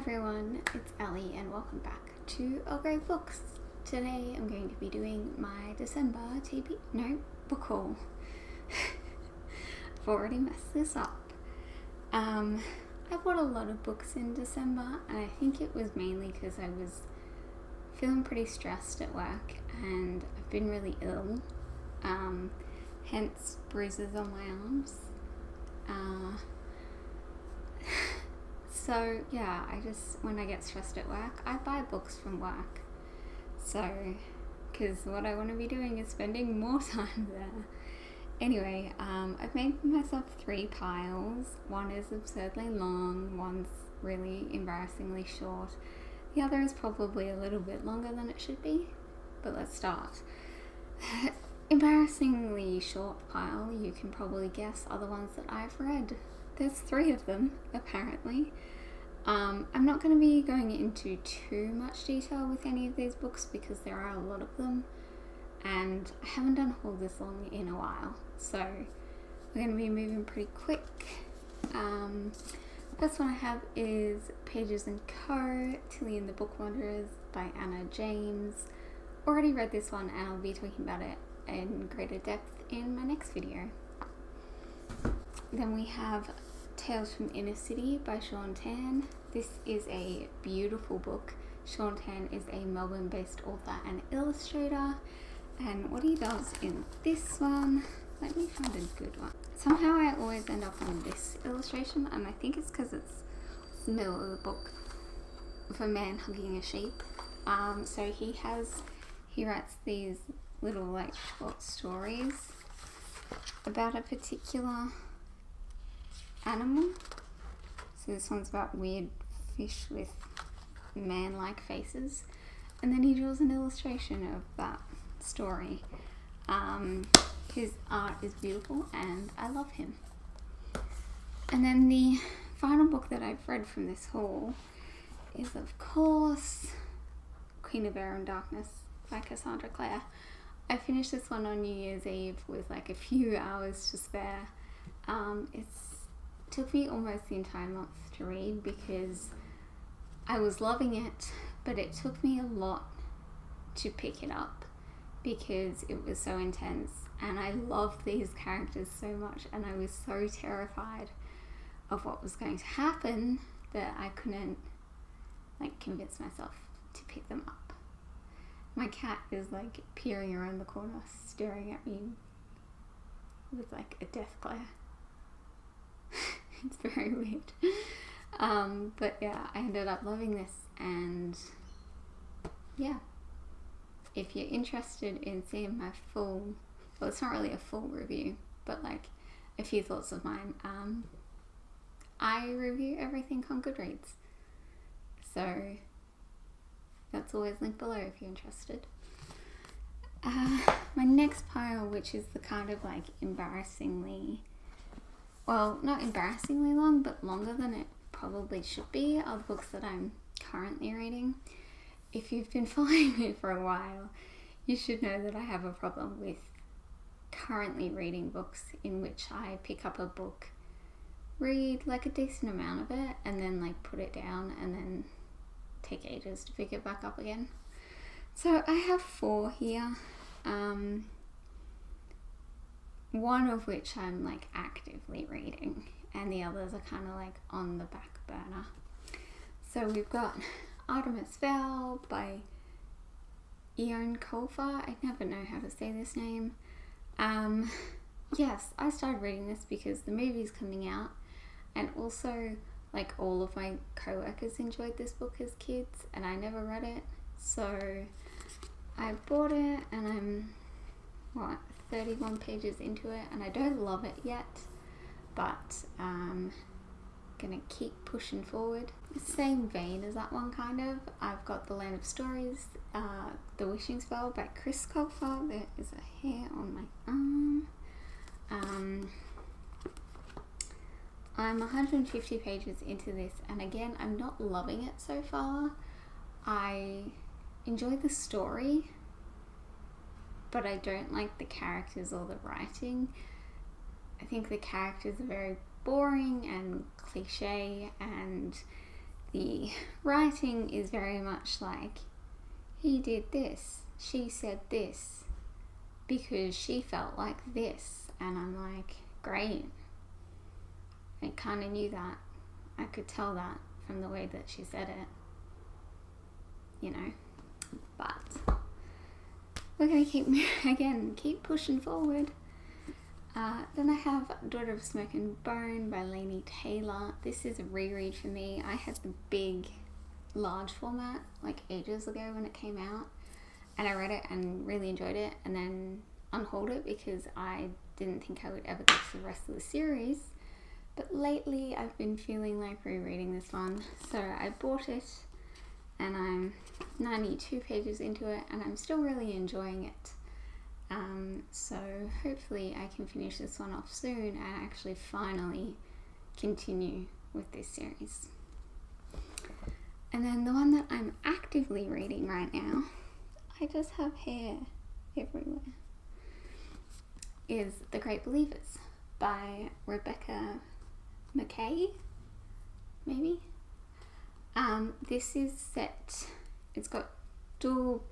everyone, it's Ali and welcome back to Earl Grey Books. Today I'm going to be doing my December book haul. I've already messed this up. I bought a lot of books in December and I think it was mainly because I was feeling pretty stressed at work and I've been really ill, hence bruises on my arms. So yeah, when I get stressed at work, I buy books from work. So, because what I want to be doing is spending more time there. Anyway, I've made myself 3 piles. One is absurdly long, one's really embarrassingly short. The other is probably a little bit longer than it should be, but let's start. Embarrassingly short pile, you can probably guess, are the ones that I've read. There's 3 of them, apparently. I'm not going to be going into too much detail with any of these books because there are a lot of them and I haven't done a haul this long in a while, so we're going to be moving pretty quick. First one I have is Pages & Co. Tilly and the Book Wanderers by Anna James. Already read this one and I'll be talking about it in greater depth in my next video. Then we have Tales from Inner City by Shaun Tan. This is a beautiful book. Shaun Tan is a Melbourne-based author and illustrator, and what he does in this one, let me find a good one. Somehow I always end up on this illustration, and I think it's because it's the middle of the book of a man hugging a sheep. So he writes these little short stories about a particular animal. So this one's about weird fish with man-like faces, and then he draws an illustration of that story. His art is beautiful and I love him. And then the final book that I've read from this haul is, of course, Queen of Air and Darkness by Cassandra Clare. I finished this one on New Year's Eve with a few hours to spare. It took me almost the entire month to read because I was loving it, but it took me a lot to pick it up because it was so intense and I loved these characters so much and I was so terrified of what was going to happen that I couldn't convince myself to pick them up. My cat is peering around the corner, staring at me with a death glare. It's very weird. But yeah, I ended up loving this, and yeah, if you're interested in seeing my full, well, it's not really a full review, but a few thoughts of mine, I review everything on Goodreads, so that's always linked below if you're interested. My next pile, which is the kind of embarrassingly, well, not embarrassingly long, but longer than it probably should be, are the books that I'm currently reading. If you've been following me for a while, you should know that I have a problem with currently reading books in which I pick up a book, read a decent amount of it, and then put it down and then take ages to pick it back up again. So I have 4 here. One of which I'm actively reading and the others are kind of on the back burner. So we've got Artemis Fowl by Eoin Colfer. I never know how to say this name. Yes, I started reading this because the movie's coming out and also all of my co-workers enjoyed this book as kids and I never read it. So I bought it and I'm 31 pages into it and I don't love it yet, but I'm gonna keep pushing forward. Same vein as that one kind of. I've got The Land of Stories, The Wishing Spell by Chris Colfer. There is a hair on my arm. I'm 150 pages into this and again I'm not loving it so far. I enjoy the story, but I don't like the characters or the writing. I think the characters are very boring and cliche and the writing is very much like, he did this, she said this, because she felt like this. And I'm like, great. I kind of knew that. I could tell that from the way that she said it. You know. But we're going to keep pushing forward. Then I have Daughter of Smoke and Bone by Laini Taylor. This is a reread for me. I had the big, large format like ages ago when it came out, and I read it and really enjoyed it, and then unhauled it because I didn't think I would ever get to the rest of the series. But lately I've been feeling like rereading this one, so I bought it, and I'm 92 pages into it, and I'm still really enjoying it. So hopefully I can finish this one off soon and actually finally continue with this series. And then the one that I'm actively reading right now, I just have hair everywhere, is The Great Believers by Rebecca Mackay, maybe? This is set, it's got dual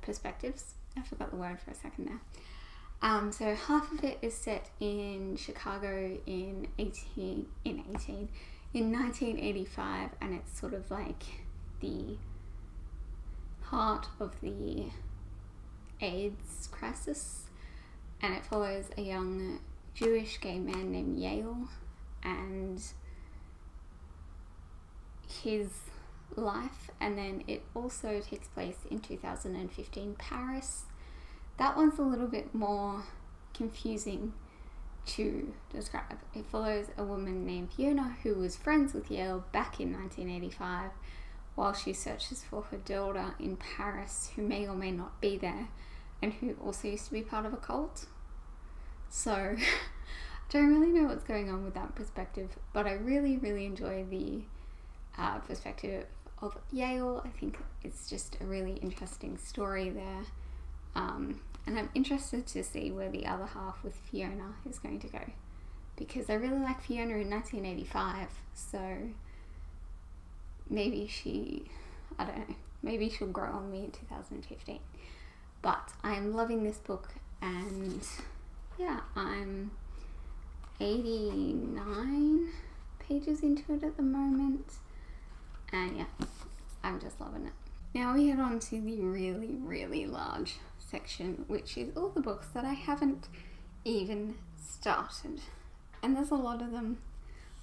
perspectives. I forgot the word for a second there. So half of it is set in Chicago in 1985, and it's sort of like the heart of the AIDS crisis, and it follows a young Jewish gay man named Yale and his life. And then it also takes place in 2015 Paris. That one's a little bit more confusing to describe. It follows a woman named Fiona who was friends with Yale back in 1985 while she searches for her daughter in Paris, who may or may not be there, and who also used to be part of a cult. So I don't really know what's going on with that perspective, but I really, really enjoy the perspective of Yale. I think it's just a really interesting story there. And I'm interested to see where the other half with Fiona is going to go, because I really like Fiona in 1985, so maybe I don't know, maybe she'll grow on me in 2015. But I'm loving this book, and yeah, I'm 89 pages into it at the moment, and yeah, I'm just loving it. Now we head on to the really, really large section, which is all the books that I haven't even started. And there's a lot of them.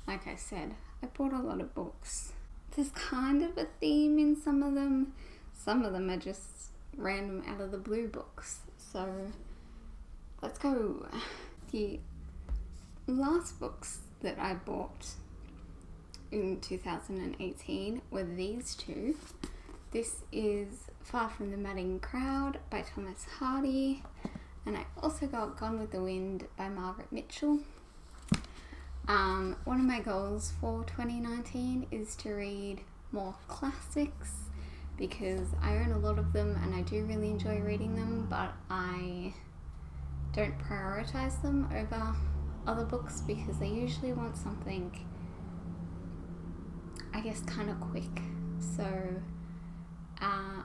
Like I said, I bought a lot of books. There's kind of a theme in some of them. Some of them are just random out of the blue books. So let's go. The last books that I bought in 2018 were these two. This is Far From the Madding Crowd by Thomas Hardy, and I also got Gone with the Wind by Margaret Mitchell. One of my goals for 2019 is to read more classics, because I own a lot of them and I do really enjoy reading them, but I don't prioritize them over other books because they usually want something, I guess, kind of quick. So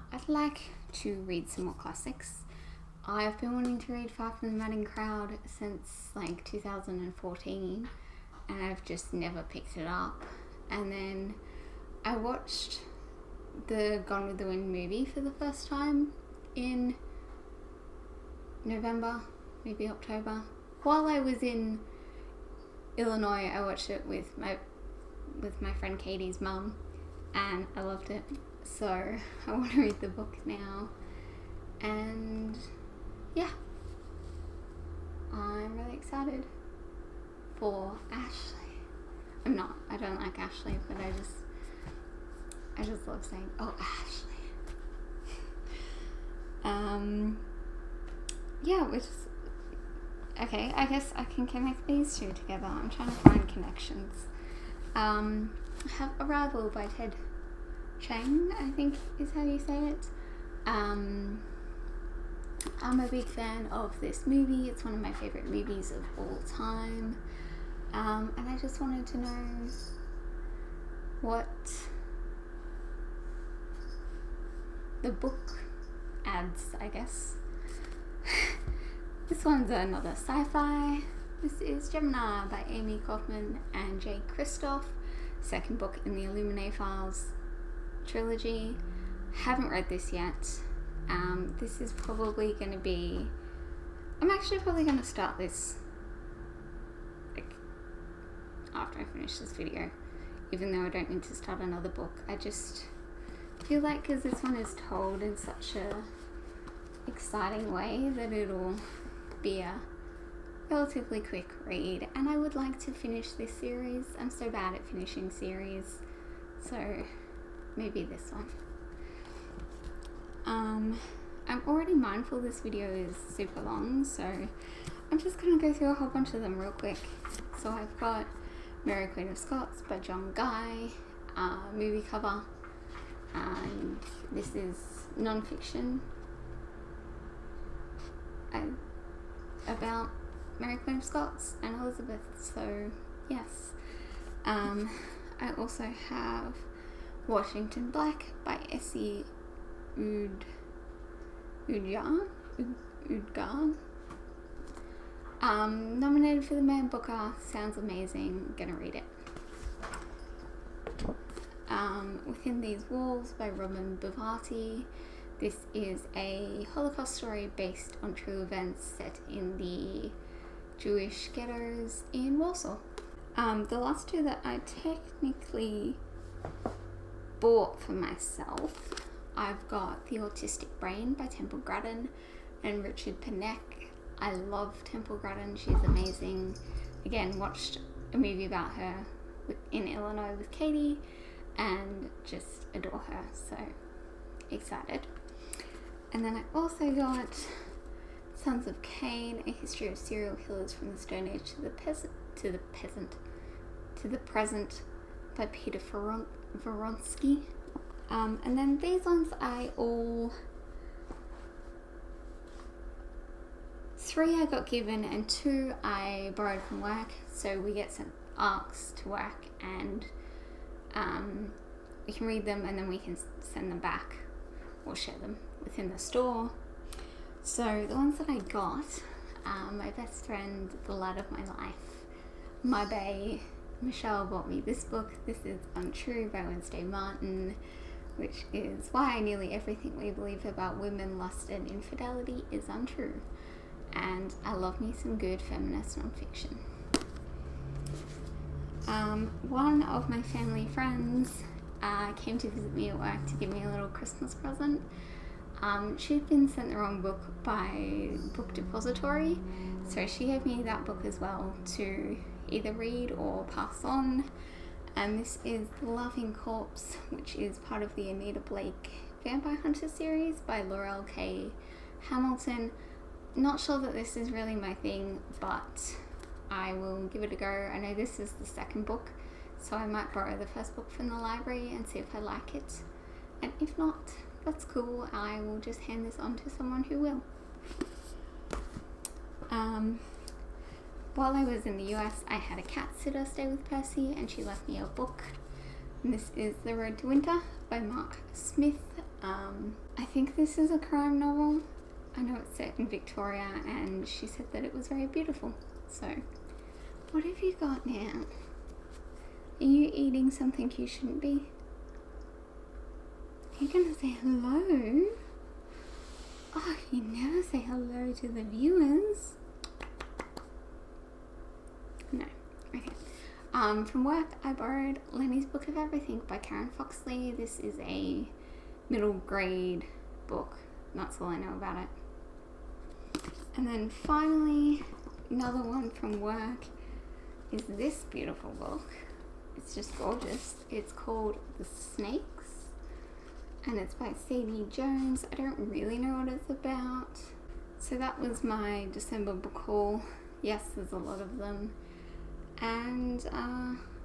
I'd like to read some more classics. I've been wanting to read Far From the Madding Crowd since like 2014, and I've just never picked it up. And then I watched the Gone with the Wind movie for the first time in November, maybe October. While I was in Illinois, I watched it with my friend Katie's mum, and I loved it. So I want to read the book now, and yeah, I'm really excited for Ashley. I don't like Ashley, but I just love saying, oh, Ashley. Yeah, which is, okay, I guess I can connect these two together. I'm trying to find connections. I have Arrival by Ted Chiang, I think is how you say it. I'm a big fan of this movie. It's one of my favorite movies of all time. And I just wanted to know what the book adds, I guess. This one's another sci-fi. This is Gemini by Amy Kaufman and Jay Kristoff. Second book in the Illuminae Files trilogy. Haven't read this yet. This is probably going to be... I'm actually probably going to start this after I finish this video, even though I don't need to start another book. I just feel like because this one is told in such a exciting way that it'll be a relatively quick read, and I would like to finish this series. I'm so bad at finishing series, so maybe this one. I'm already mindful this video is super long, so I'm just going to go through a whole bunch of them real quick. So I've got Mary Queen of Scots by John Guy, movie cover, and this is non-fiction about Mary Queen of Scots and Elizabeth, so yes. I also have Washington Black by Essie Udgar. Nominated for the Man Booker. Sounds amazing. Gonna read it. Within These Walls by Robin Bhavati. This is a Holocaust story based on true events set in the Jewish ghettos in Warsaw. The last two that I technically bought for myself, I've got The Autistic Brain by Temple Grandin and Richard Panek. I love Temple Grandin, she's amazing. Again, watched a movie about her in Illinois with Katie and just adore her, so excited. And then I also got Sons of Cain, A History of Serial Killers from the Stone Age to the Present by Peter Vronsky. And then these ones three I got given and two I borrowed from work, so we get some ARCs to work and we can read them and then we can send them back or share them within the store. So the ones that I got, my best friend, the lad of my life, my bae, Michelle, bought me this book. This is Untrue by Wednesday Martin, which is why nearly everything we believe about women, lust and infidelity is untrue. And I love me some good feminist nonfiction. One of my family friends came to visit me at work to give me a little Christmas present. She'd been sent the wrong book by Book Depository, so she gave me that book as well to either read or pass on. And this is The Laughing Corpse, which is part of the Anita Blake Vampire Hunter series by Laurel K. Hamilton. Not sure that this is really my thing, but I will give it a go. I know this is the second book, so I might borrow the first book from the library and see if I like it. And if not, that's cool. I will just hand this on to someone who will. While I was in the US, I had a cat sitter stay with Percy and she left me a book. And this is The Road to Winter by Mark Smith. I think this is a crime novel. I know it's set in Victoria and she said that it was very beautiful. So, what have you got now? Are you eating something you shouldn't be? Are you gonna say hello? Oh, you never say hello to the viewers. No. Okay. From work, I borrowed Lenny's Book of Everything by Karen Foxley. This is a middle grade book. That's all I know about it. And then finally, another one from work is this beautiful book. It's just gorgeous. It's called The Snakes and it's by Sadie Jones. I don't really know what it's about. So that was my December book haul. Yes, there's a lot of them. And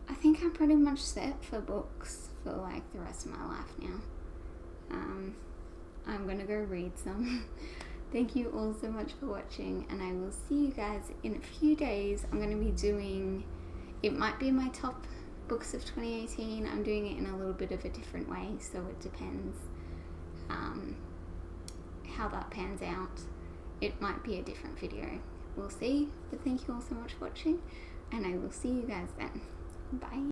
I think I'm pretty much set for books for like the rest of my life now. I'm gonna go read some. Thank you all so much for watching, and I will see you guys in a few days. I'm gonna be doing, it might be my top books of 2018. I'm doing it in a little bit of a different way, so it depends how that pans out. It might be a different video. We'll see. But thank you all so much for watching, and I will see you guys then. Bye.